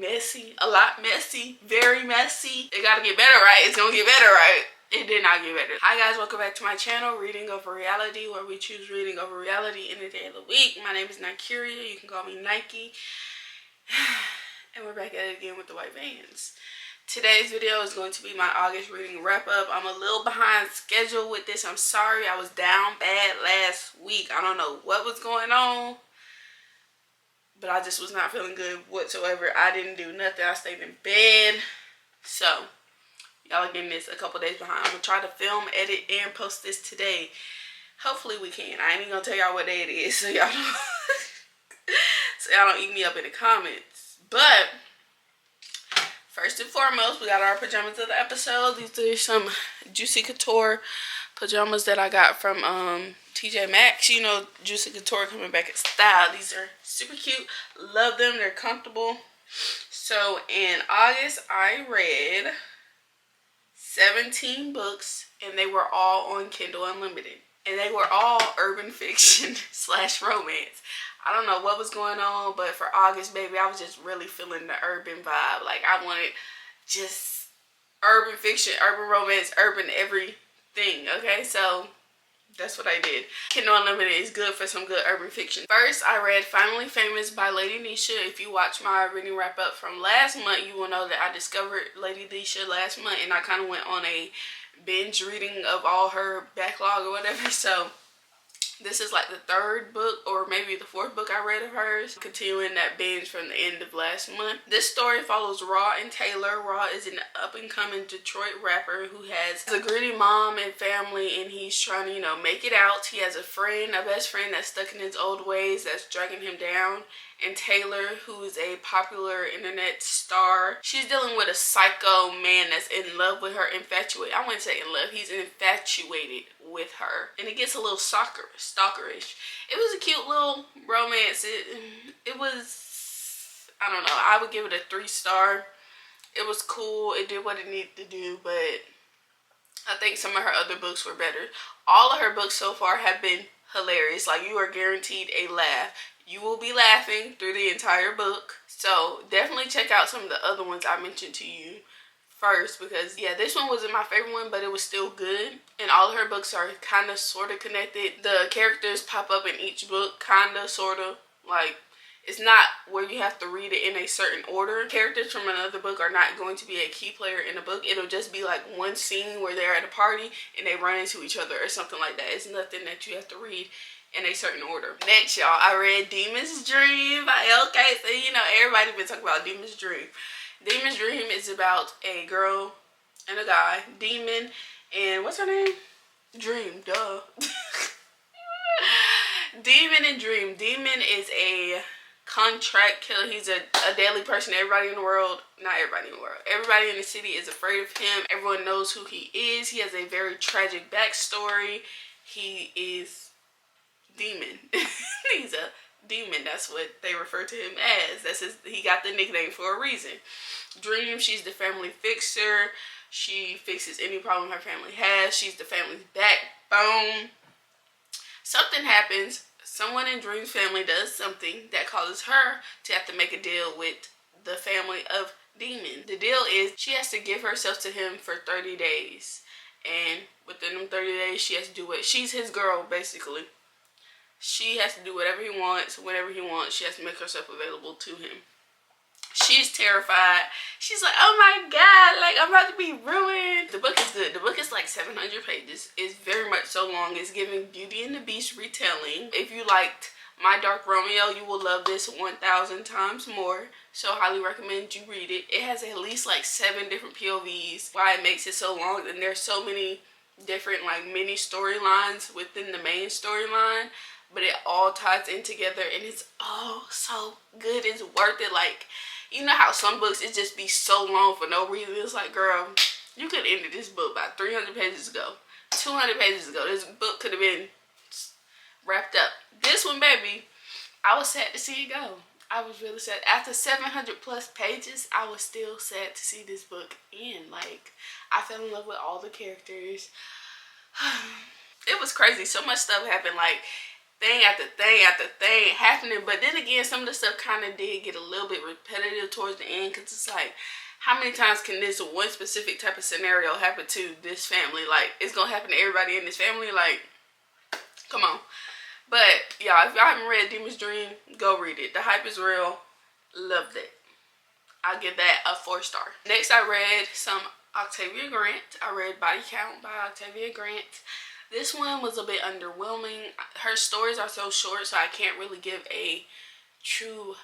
messy, a lot messy, very messy. It gotta get better, right? It's gonna get better, right? It did not get better. Hi guys, welcome back to my channel, Reading Over Reality, where we choose reading over reality any day of the week. My name is Nikeria, you can call me Nike. And we're back at it again with the white vans. Today's video is going to be my August reading wrap up. I'm a little behind schedule with this. I'm sorry, I was down bad last week. I don't know what was going on, but I just was not feeling good whatsoever. I didn't do nothing. I stayed in bed. So y'all are getting this a couple days behind. I'm gonna try to film, edit, and post this today. Hopefully we can. I ain't even gonna tell y'all what day it is, so y'all don't so y'all don't eat me up in the comments. But first and foremost, we got our pajamas of the episode. These are some Juicy Couture pajamas that I got from TJ Maxx. You know, Juicy Couture coming back in style. These are super cute. Love them. They're comfortable. So in August, I read 17 books, and they were all on Kindle Unlimited. And they were all urban fiction / romance. I don't know what was going on, but for August, baby, I was just really feeling the urban vibe. Like, I wanted just urban fiction, urban romance, urban everything, okay? So that's what I did. Kindle Unlimited is good for some good urban fiction. First, I read Finally Famous by Lady Nisha. If you watch my reading wrap up from last month, you will know that I discovered Lady Nisha last month, and I kind of went on a binge reading of all her backlog or whatever. So this is like the third book, or maybe the fourth book I read of hers, continuing that binge from the end of last month. This story follows Raw and Taylor. Raw is an up-and-coming Detroit rapper who has a gritty mom and family, and he's trying to, you know, make it out. He has a friend, a best friend that's stuck in his old ways, that's dragging him down. And Taylor, who is a popular internet star, she's dealing with a psycho man that's in love with her, infatuated. I wouldn't say in love, he's infatuated with her. And it gets a little stalkerish. It was a cute little romance. It was, I don't know, I would give it a 3-star. It was cool. It did what it needed to do, but I think some of her other books were better. All of her books so far have been hilarious. Like, you are guaranteed a laugh. You will be laughing through the entire book. So definitely check out some of the other ones I mentioned to you first, because yeah, this one wasn't my favorite one, but it was still good. And all of her books are kind of sort of connected. The characters pop up in each book, kind of, sort of. Like, it's not where you have to read it in a certain order. Characters from another book are not going to be a key player in the book. It'll just be like one scene where they're at a party and they run into each other or something like that. It's nothing that you have to read in a certain order. Next, y'all, I read Demon's Dream by LK. So, you know, everybody been talking about Demon's Dream. Demon's Dream is about a girl and a guy, Demon, and what's her name? Dream, duh. Demon and Dream. Demon is a contract killer. He's a deadly person. Everybody in the world, not everybody in the world, everybody in the city is afraid of him. Everyone knows who he is. He has a very tragic backstory. He is Demon. He's a demon. That's what they refer to him as. That's his, he got the nickname for a reason. Dream, she's the family fixer. She fixes any problem her family has. She's the family's backbone. Something happens. Someone in Dream's family does something that causes her to have to make a deal with the family of Demon. The deal is she has to give herself to him for 30 days. And within them 30 days, she has to do what, she's his girl, basically. She has to do whatever he wants, whenever he wants. She has to make herself available to him. She's terrified. She's like, oh my God, like, I'm about to be ruined. The book is good. The book is like 700 pages. It's very much so long. It's giving Beauty and the Beast retelling. If you liked My Dark Romeo, you will love this 1,000 times more. So highly recommend you read it. It has at least like 7 different POVs. Why it makes it so long, and there's so many different like mini storylines within the main storyline. But it all ties in together, and it's all so good. It's worth it. Like, you know how some books, it just be so long for no reason. It's like, girl, you could have ended this book about 300 pages ago, 200 pages ago. This book could have been wrapped up. This one, baby, I was sad to see it go. I was really sad. After 700 plus pages, I was still sad to see this book end. Like, I fell in love with all the characters. It was crazy. So much stuff happened. Like, thing after thing after thing happening. But then again, some of the stuff kind of did get a little bit repetitive towards the end, because it's like, how many times can this one specific type of scenario happen to this family? Like, it's gonna happen to everybody in this family? Like, come on. But y'all, if y'all haven't read Demon's Dream, go read it. The hype is real. Loved it. I'll give that a 4-star. Next, I read some Octavia Grant. I read Body Count by Octavia Grant. This one was a bit underwhelming. Her stories are so short, so I can't really give a true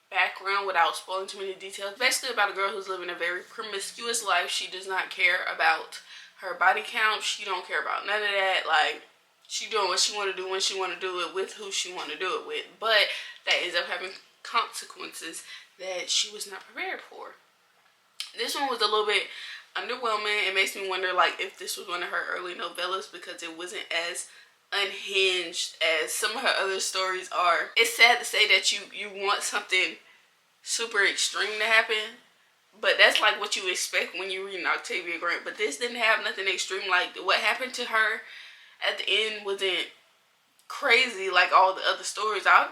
background without spoiling too many details. Basically about a girl who's living a very promiscuous life. She does not care about her body count. She don't care about none of that. Like, she doing what she want to do when she want to do it with who she want to do it with. But that ends up having consequences that she was not prepared for. This one was a little bit underwhelming. It makes me wonder, like, if this was one of her early novellas, because it wasn't as unhinged as some of her other stories are. It's sad to say that you want something super extreme to happen, but that's like what you expect when you read an Octavia Grant. But this didn't have nothing extreme. Like, what happened to her at the end wasn't crazy like all the other stories. I'm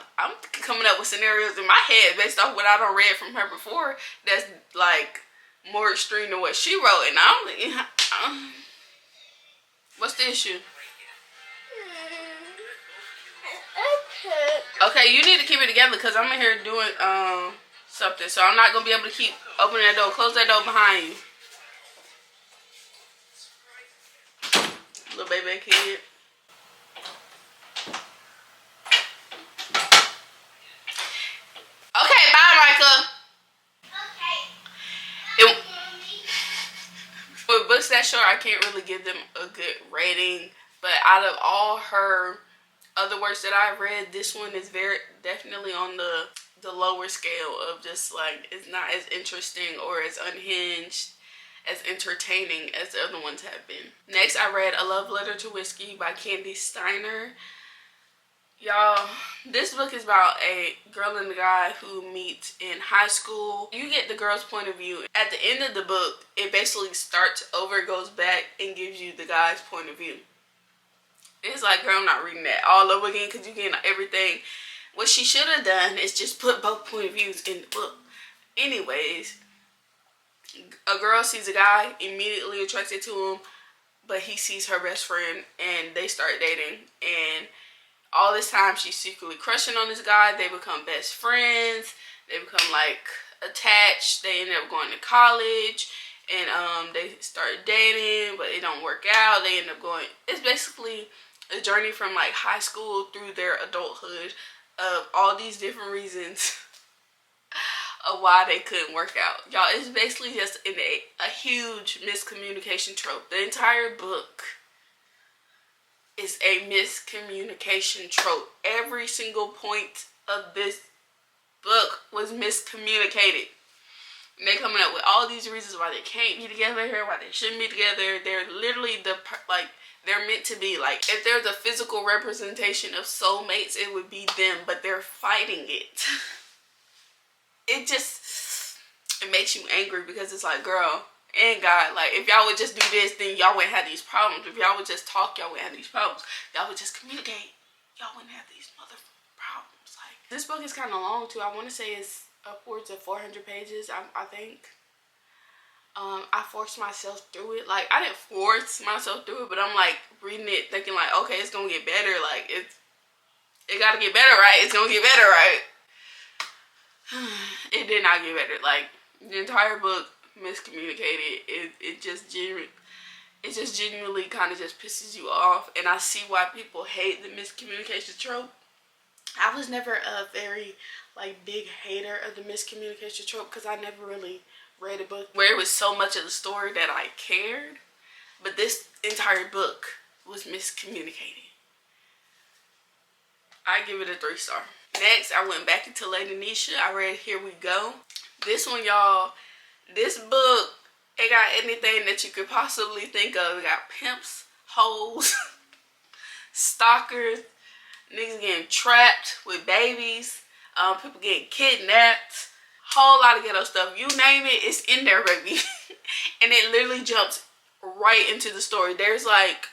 coming up with scenarios in my head based off what I done read from her before that's like more extreme than what she wrote. And I'm what's the issue? Okay, you need to keep it together, because I'm in here doing something, so I'm not gonna be able to keep opening that door. Close that door behind you, little baby kid. Okay, bye, Micah. Okay. With books that short, I can't really give them a good rating, but out of all her other works that I've read, this one is very definitely on the lower scale of just like, it's not as interesting or as unhinged, as entertaining as the other ones have been. Next, I read A Love Letter to Whiskey by Candy Steiner. Y'all, this book is about a girl and a guy who meet in high school. You get the girl's point of view. At the end of the book, it basically starts over, goes back, and gives you the guy's point of view. It's like, girl, I'm not reading that all over again, because you get everything. What she should have done is just put both point of views in the book. Anyways, a girl sees a guy, immediately attracted to him, but he sees her best friend, and they start dating. And all this time, she's secretly crushing on this guy. They become best friends. They become, like, attached. They end up going to college. And they start dating, but it don't work out. They end up going... It's basically a journey from, like, high school through their adulthood of all these different reasons of why they couldn't work out. Y'all, it's basically just a huge miscommunication trope. The entire book is a miscommunication trope. Every single point of this book was miscommunicated. And they coming up with all these reasons why they can't be together, why they shouldn't be together. They're literally they're meant to be. Like, if there's a physical representation of soulmates, it would be them, but they're fighting it. It makes you angry, because it's like, girl and God, like, if y'all would just do this, then y'all wouldn't have these problems. If y'all would just talk, y'all wouldn't have these problems. Y'all would just communicate, y'all wouldn't have these motherfucking problems. Like, this book is kind of long too. I want to say it's upwards of 400 pages, I think. I forced myself through it. Like, I didn't force myself through it, but I'm like reading it thinking like, okay, it's gonna get better. Like, it gotta get better, right? It's gonna get better, right? It did not get better. Like, the entire book miscommunicated. It just genuinely kind of just pisses you off. And I see why people hate the miscommunication trope. I was never a very like big hater of the miscommunication trope, because I never really read a book where it was so much of the story that I cared. But this entire book was miscommunicated. I give it a 3-star. Next, I went back into Lady Nisha. I read Here We Go. This one, y'all, this book, it got anything that you could possibly think of. It got pimps, hoes, stalkers, niggas getting trapped with babies, people getting kidnapped, whole lot of ghetto stuff. You name it, it's in there, baby. And it literally jumps right into the story. There's like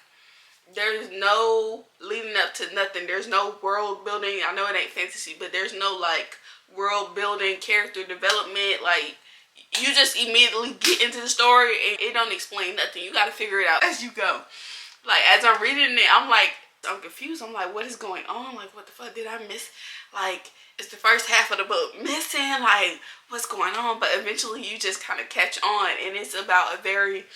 There's no leading up to nothing. There's no world building. I know it ain't fantasy, but there's no like world building, character development. Like, you just immediately get into the story and it don't explain nothing. You gotta figure it out as you go. Like, as I'm reading it, I'm confused. I'm like, what is going on? Like, what the fuck did I miss? Like, is the first half of the book missing? Like, what's going on? But eventually you just kind of catch on, and it's about a very,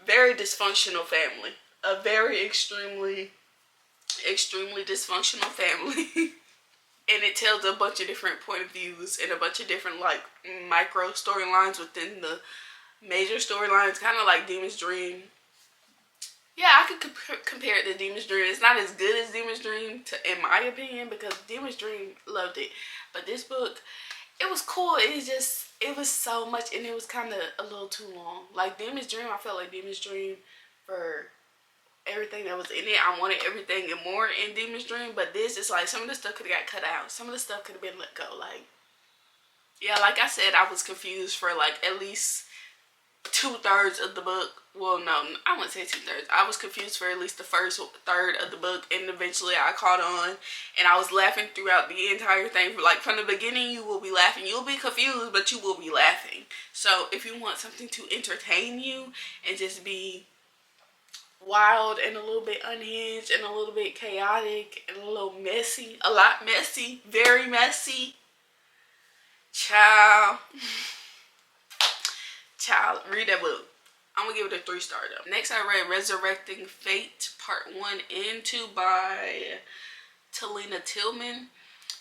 very dysfunctional family. A very extremely dysfunctional family. And it tells a bunch of different point of views and a bunch of different like micro storylines within the major storylines, kind of like Demon's Dream. Yeah, I could compare it to Demon's Dream. It's not as good as Demon's Dream, in my opinion, because Demon's Dream, loved it. But this book, it was cool. It was so much, and it was kind of a little too long. Like Demon's Dream, I felt like Demon's Dream, for everything that was in it, I wanted everything and more in Demon's Dream. But this is like, some of the stuff could have got cut out. Some of the stuff could have been let go. Like, yeah, like I said, I was confused for like at least 2/3 of the book. Well, no, I wouldn't say 2/3. I was confused for at least the first third of the book, and eventually I caught on, and I was laughing throughout the entire thing. Like, from the beginning, you will be laughing. You'll be confused, but you will be laughing. So if you want something to entertain you and just be wild and a little bit unhinged and a little bit chaotic and a little messy, a lot messy, very messy, child, read that book. I'm gonna give it a 3-star though. Next, I read Resurrecting Fate Part 1 and 2 by Talina Tillman.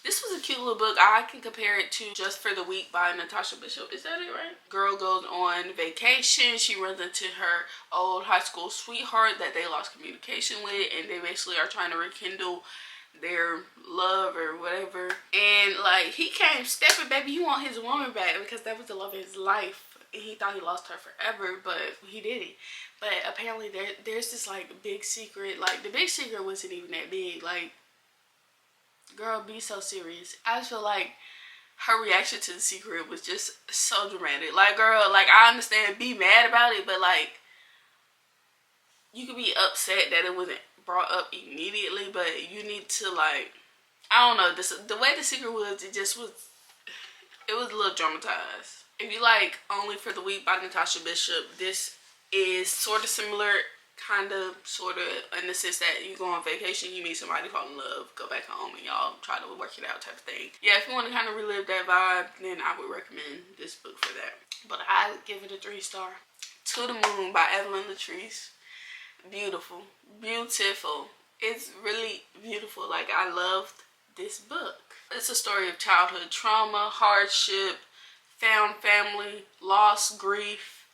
This was a cute little book. I can compare it to Just for the Week by Natasha Bishop. Is that it, right? Girl goes on vacation. She runs into her old high school sweetheart that they lost communication with, and they basically are trying to rekindle their love or whatever. And like, he came stepping, baby. He want his woman back because that was the love of his life. And he thought he lost her forever, but he didn't. But apparently there's this like big secret. Like, the big secret wasn't even that big. Like, girl, be so serious. I just feel like her reaction to the secret was just so dramatic. Like, girl, like, I understand, be mad about it, but like, you could be upset that it wasn't brought up immediately, but you need to, like, I don't know, the way the secret was, it was a little dramatized. If you like Only for the Week by Natasha Bishop, this is sort of similar, kind of, sort of, in the sense that you go on vacation, you meet somebody, fall in love, go back home, and y'all try to work it out type of thing. Yeah, if you want to kind of relive that vibe, then I would recommend this book for that. But I would give it a 3-star. To the Moon by Evelyn Latrice. Beautiful. Beautiful. It's really beautiful. Like, I loved this book. It's a story of childhood trauma, hardship, found family, loss, grief.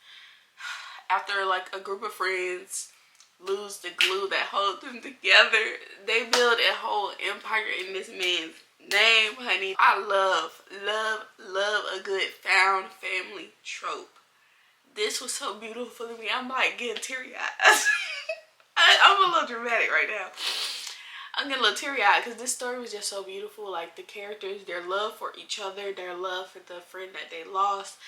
After like a group of friends lose the glue that holds them together, they build a whole empire in this man's name, honey. I love a good found family trope. This was so beautiful to me. I'm like getting teary-eyed. I'm a little dramatic right now. I'm getting a little teary-eyed because this story was just so beautiful. Like, the characters, their love for each other, their love for the friend that they lost.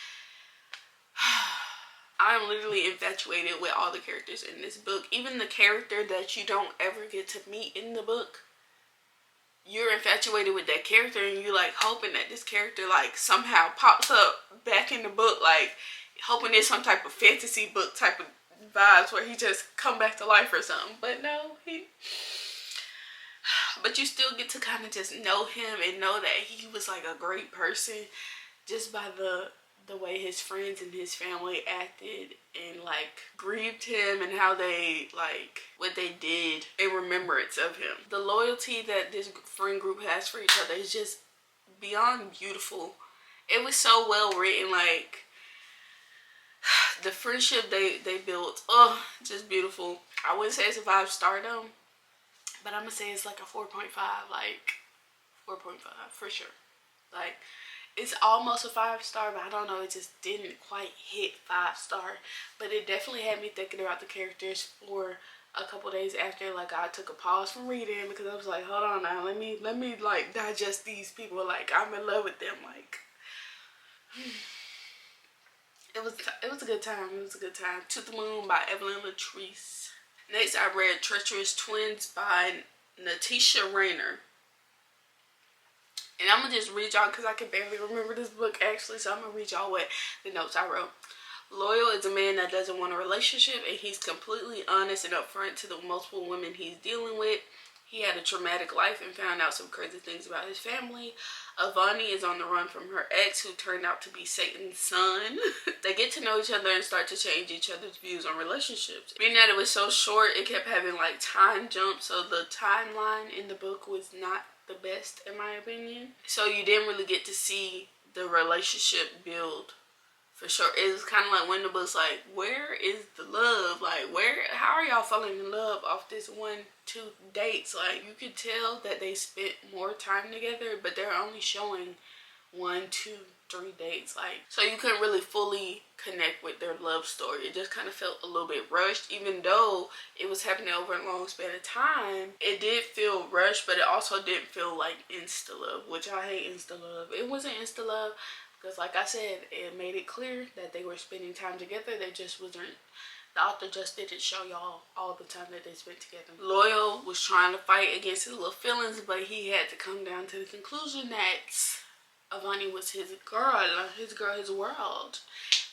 I'm literally infatuated with all the characters in this book. Even the character that you don't ever get to meet in the book, you're infatuated with that character, and you're like hoping that this character like somehow pops up back in the book, like hoping there's some type of fantasy book type of vibes where he just come back to life or something. But no, but you still get to kind of just know him and know that he was like a great person just by the way his friends and his family acted and like grieved him, and how they like what they did in remembrance of him. The loyalty that this friend group has for each other is just beyond beautiful. It was so well written. Like, the friendship they built, oh, just beautiful. I wouldn't say it's a 5-star though, but I'm gonna say it's like a 4.5, like 4.5 for sure. Like, it's almost a 5-star, but I don't know, it just didn't quite hit 5-star. But it definitely had me thinking about the characters for a couple days after. Like, I took a pause from reading because I was like, hold on now, let me like digest these people. Like, I'm in love with them. Like, it was a good time. It was a good time. To the Moon by Evelyn Latrice. Next, I read Treacherous Twins by Natisha Rayner. And I'm going to just read y'all because I can barely remember this book actually. So I'm going to read y'all what the notes I wrote. Loyal is a man that doesn't want a relationship, and he's completely honest and upfront to the multiple women he's dealing with. He had a traumatic life and found out some crazy things about his family. Avani is on the run from her ex, who turned out to be Satan's son. They get to know each other and start to change each other's views on relationships. Being that it was so short, it kept having like time jumps, so the timeline in the book was not the best in my opinion. So you didn't really get to see the relationship build. For sure. It's kind of like when the book's like, where is the love? Like, how are y'all falling in love off this 1-2 dates? Like, you could tell that they spent more time together, but they're only showing 1, 2, 3 dates. Like, so you couldn't really fully connect with their love story. It just kind of felt a little bit rushed, even though it was happening over a long span of time. It did feel rushed, but it also didn't feel like insta love, which I hate insta love. It wasn't insta love. Because like I said, it made it clear that they were spending time together. They just wasn't, the author just didn't show y'all all the time that they spent together. Loyal was trying to fight against his little feelings, but he had to come down to the conclusion that Avani was his girl, his world.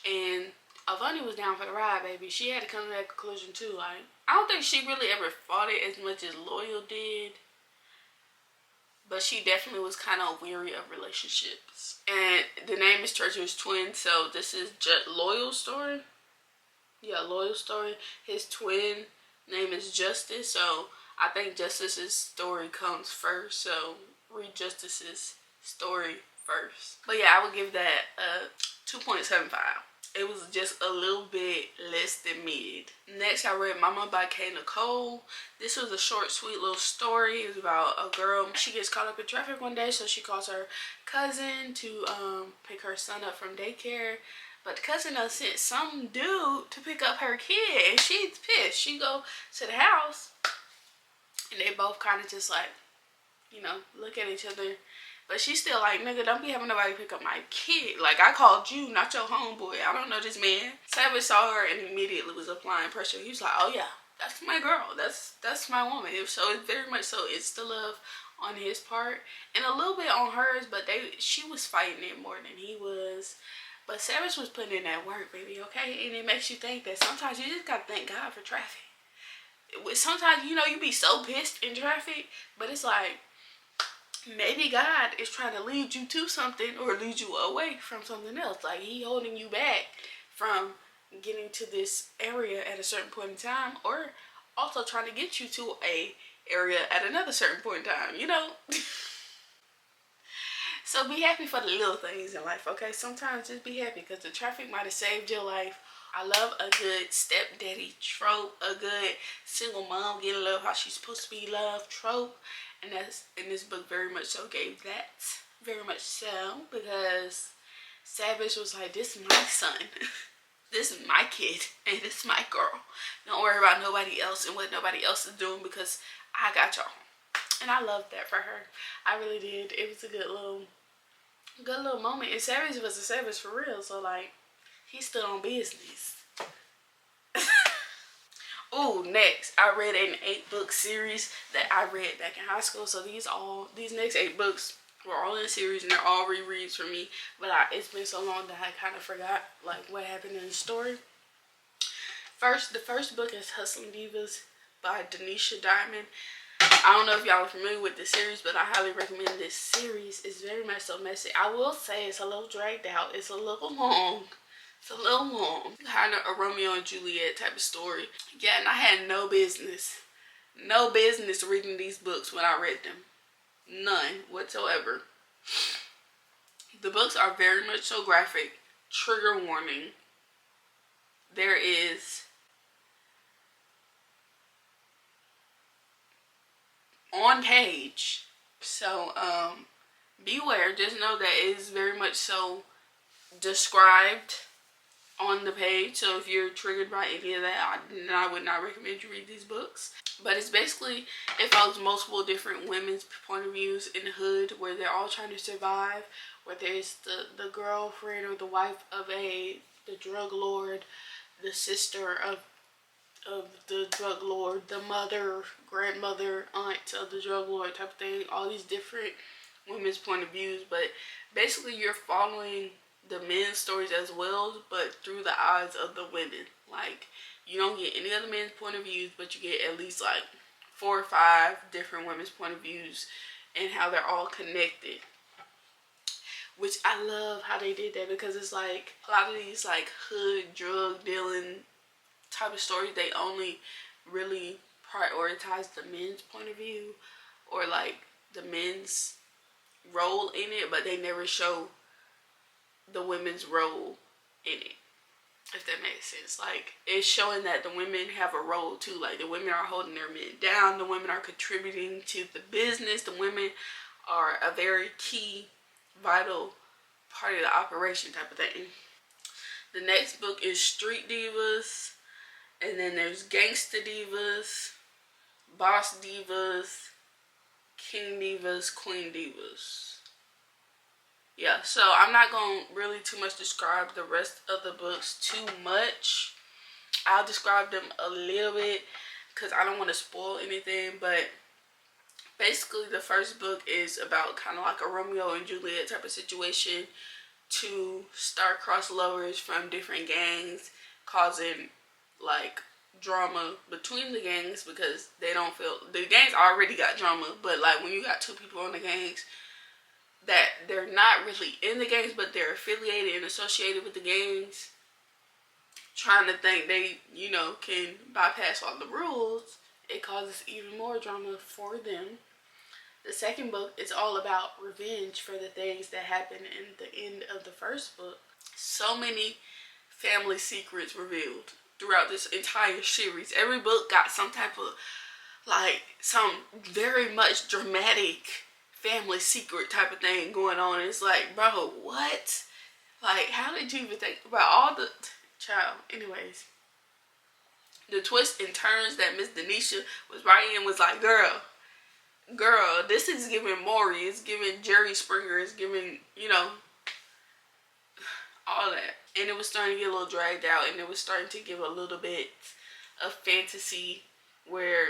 And Avani was down for the ride, baby. She had to come to that conclusion too. Like, I don't think she really ever fought it as much as Loyal did. But she definitely was kind of weary of relationships. And the name is Treacherous Twins, so this is Loyal's story. Yeah, Loyal's story. His twin name is Justice, so I think Justice's story comes first. So read Justice's story first. But yeah, I would give that a 2.75. It was just a little bit less than mid. Next, I read Mama by K. Nicole. This was a short, sweet little story. It was about a girl. She gets caught up in traffic one day, so she calls her cousin to pick her son up from daycare. But the cousin sent some dude to pick up her kid, and she's pissed. She go to the house, and they both kind of just like, you know, look at each other. But she's still like, nigga, don't be having nobody pick up my kid. Like, I called you, not your homeboy. I don't know this man. Savage saw her and immediately was applying pressure. He was like, oh yeah, that's my girl. That's my woman. So it's very much so it's the love on his part and a little bit on hers, but she was fighting it more than he was. But Savage was putting in that work, baby, okay? And it makes you think that sometimes you just gotta thank God for traffic. Sometimes, you know, you be so pissed in traffic, but it's like, maybe God is trying to lead you to something or lead you away from something else. Like, he holding you back from getting to this area at a certain point in time, or also trying to get you to a area at another certain point in time, you know? So be happy for the little things in life, okay? Sometimes just be happy because the traffic might have saved your life. I love a good stepdaddy trope, a good single mom getting love how she's supposed to be loved trope. And that's, in this book, very much so gave that. Very much so, because Savage was like, this is my son. This is my kid, and this is my girl. Don't worry about nobody else and what nobody else is doing, because I got y'all. And I loved that for her. I really did. It was a good little moment. And Savage was a Savage for real, so like, he stood on business. Oh, next, I read an 8-book series that I read back in high school. So these next 8 books were all in a series, and they're all rereads for me. But it's been so long that I kind of forgot like what happened in the story. The first book is Hustling Divas by Denisha Diamond. I don't know if y'all are familiar with this series, but I highly recommend this series. It's very much so messy. I will say it's a little dragged out. It's a little long. It's a little long. Kind of a Romeo and Juliet type of story. Yeah, and I had no business reading these books when I read them. None whatsoever. The books are very much so graphic. Trigger warning. There is on page. So, beware. Just know that it is very much so described on the page. So if you're triggered by any of that, I would not recommend you read these books. But it's basically, it follows multiple different women's point of views in the hood, where they're all trying to survive. Whether it's the girlfriend or the wife of the drug lord, the sister of of the drug lord, the mother, grandmother, aunt of the drug lord type of thing. All these different women's point of views, but basically you're following the men's stories as well, but through the eyes of the women. Like, you don't get any other men's point of views, but you get at least like 4 or 5 different women's point of views and how they're all connected. Which I love how they did that, because it's like a lot of these like hood drug dealing type of stories, they only really prioritize the men's point of view or like the men's role in it, but they never show the women's role in it, if that makes sense. Like, it's showing that the women have a role too. Like, the women are holding their men down, the women are contributing to the business, the women are a very key, vital part of the operation type of thing. The next book is Street Divas, and then there's Gangsta Divas, Boss Divas, King Divas, Queen Divas. Yeah, so I'm not going to really too much describe the rest of the books too much. I'll describe them a little bit because I don't want to spoil anything, but basically the first book is about kind of like a Romeo and Juliet type of situation. Two star-crossed lovers from different gangs causing like drama between the gangs, because they don't feel, the gangs already got drama, but like when you got 2 people on the gangs that they're not really in the gangs, but they're affiliated and associated with the gangs, trying to think they, you know, can bypass all the rules, it causes even more drama for them. The second book is all about revenge for the things that happened in the end of the first book. So many family secrets revealed throughout this entire series. Every book got some type of, like, some very much dramatic family secret type of thing going on. It's like, bro, what? Like, how did you even think about all the child? Anyways, the twists and turns that Miss Denisha was writing was like, girl, this is giving Maury, it's giving Jerry Springer, it's giving, you know, all that. And it was starting to get a little dragged out, and it was starting to give a little bit of fantasy where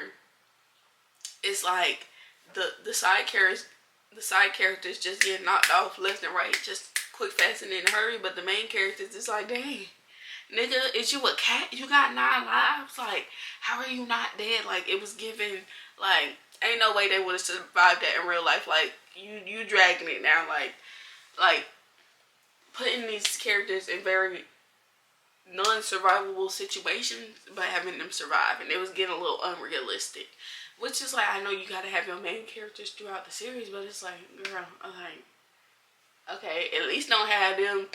it's like the side characters just get knocked off left and right, just quick, fast, and in a hurry. But the main characters, it's like, dang, nigga, is you a cat? You got 9 lives? Like, how are you not dead? Like, it was given, like, ain't no way they would have survived that in real life. Like, you dragging it now. Like putting these characters in very non-survivable situations, but having them survive. And it was getting a little unrealistic. Which is like, I know you gotta have your main characters throughout the series, but it's like, girl, I'm like, okay, at least don't have them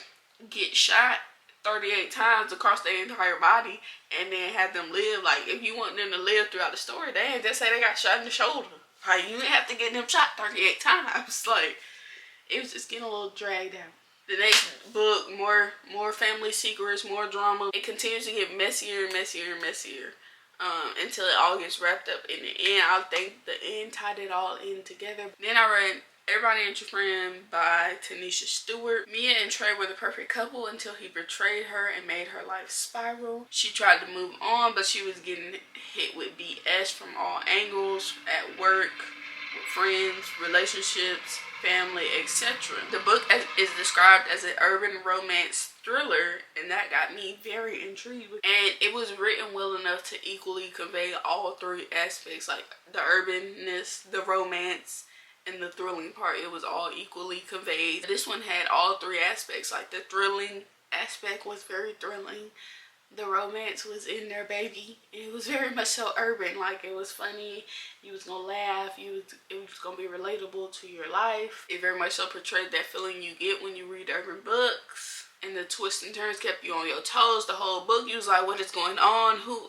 get shot 38 times across their entire body and then have them live. Like, if you want them to live throughout the story, they ain't just say they got shot in the shoulder. Like, you didn't have to get them shot 38 times. Like, it was just getting a little dragged out. The next book, more family secrets, more drama. It continues to get messier and messier and messier. Until it all gets wrapped up in the end. I think the end tied it all in together. Then I read Everybody Ain't Your Friend by Tanisha Stewart. Mia and Trey were the perfect couple until he betrayed her and made her life spiral. She tried to move on, but she was getting hit with BS from all angles, at work, with friends, relationships, family, etc. The book is described as an urban romance thriller, and that got me very intrigued. And it was written well enough to equally convey all 3 aspects, like the urbanness, the romance, and the thrilling part. It was all equally conveyed. This one had all 3 aspects. Like, the thrilling aspect was very thrilling. The romance was in there, baby. It was very much so urban. Like, it was funny. You was gonna laugh. It was gonna be relatable to your life. It very much so portrayed that feeling you get when you read urban books. And the twists and turns kept you on your toes. The whole book, you was like, what is going on? Who,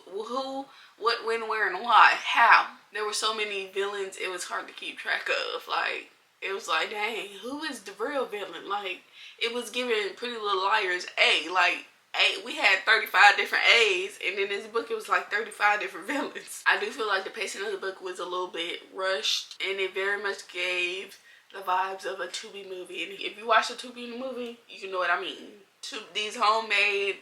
what, when, where, and why? How? There were so many villains, it was hard to keep track of. Like, it was like, dang, who is the real villain? Like, it was giving Pretty Little Liars A. Like, we had 35 different A's, and in this book it was like 35 different villains. I do feel like the pacing of the book was a little bit rushed, and it very much gave the vibes of a Tubi movie. And if you watch the Tubi movie, you can know what I mean. These homemade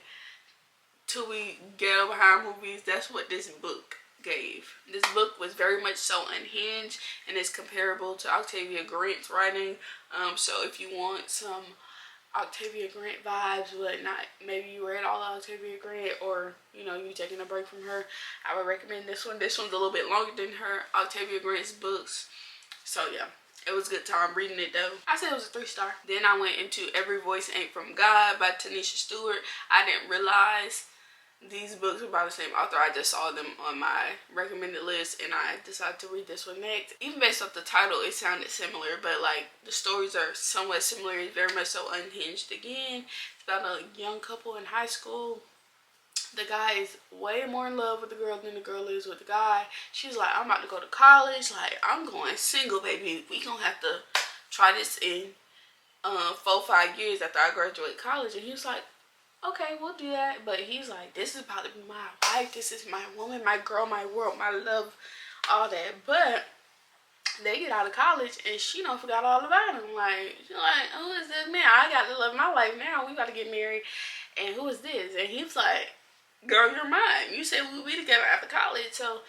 till we get over behind movies. That's what this book gave. This book was very much so unhinged, and it's comparable to Octavia Grant's writing. So if you want some Octavia Grant vibes, but not, maybe you read all of Octavia Grant, or you know, you taking a break from her, I would recommend this one. This one's a little bit longer than her Octavia Grant's books. So yeah, it was a good time reading it though. I said it was a 3-star. Then I went into Every Voice Ain't From God by Tanisha Stewart. I didn't realize these books were by the same author. I just saw them on my recommended list, and I decided to read this one next. Even based off the title, it sounded similar, but like the stories are somewhat similar. It's very much so unhinged again. It's about a young couple in high school. The guy is way more in love with the girl than the girl is with the guy. She's like, I'm about to go to college. Like, I'm going single, baby. We gonna have to try this in 4-5 years after I graduate college. And he was like, okay, we'll do that. But he's like, this is about to be my wife. This is my woman, my girl, my world, my love, all that. But they get out of college and she don't forgot all about him. Like, she's like, who is this man? I got to live my life now. We got to get married. And who is this? And he's like, girl, you're mine. You said we'll be together after college. So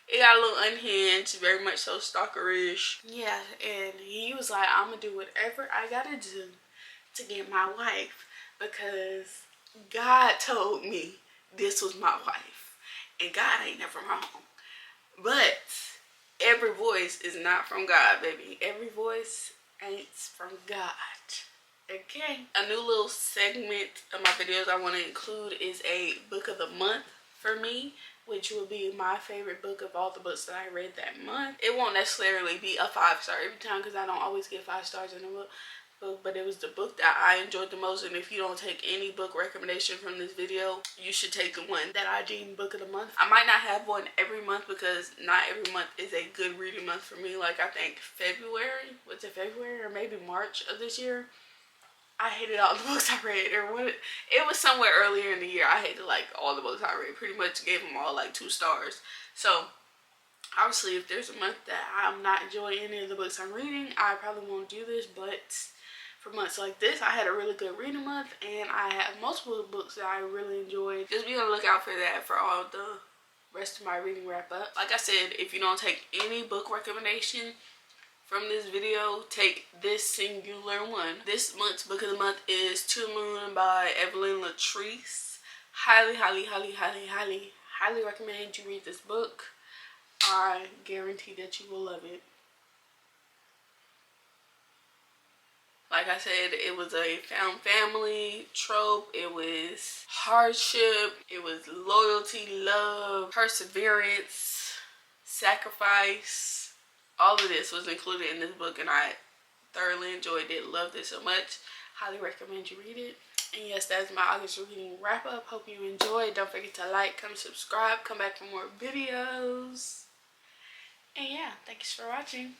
it got a little unhinged, very much so stalkerish. Yeah, and he was like, I'm going to do whatever I got to do to get my wife, because God told me this was my wife, and God ain't never wrong. But every voice is not from God, baby. Every voice ain't from God. Okay. A new little segment of my videos I want to include is a book of the month for me, which will be my favorite book of all the books that I read that month. It won't necessarily be a 5-star every time, because I don't always get 5 stars in a book. But it was the book that I enjoyed the most. And if you don't take any book recommendation from this video, you should take the one that I deem book of the month. I might not have one every month, because not every month is a good reading month for me. Like, I think February, was it February or maybe March of this year, I hated all the books I read. Or what, it was somewhere earlier in the year. I hated like all the books I read. Pretty much gave them all like 2 stars. So obviously, if there's a month that I'm not enjoying any of the books I'm reading, I probably won't do this. But for months like this, I had a really good reading month, and I have multiple books that I really enjoyed. Just be on the lookout for that for all the rest of my reading wrap up. Like I said, if you don't take any book recommendation from this video, take this singular one. This month's book of the month is To the Moon by Evelyn Latrice. Highly, highly, highly, highly, highly, highly recommend you read this book. I guarantee that you will love it. Like I said, it was a found family trope. It was hardship. It was loyalty, love, perseverance, sacrifice. All of this was included in this book, and I thoroughly enjoyed it. Loved it so much. Highly recommend you read it. And yes, that's my August reading wrap up. Hope you enjoyed. Don't forget to like, comment, subscribe, come back for more videos. And yeah, thanks for watching.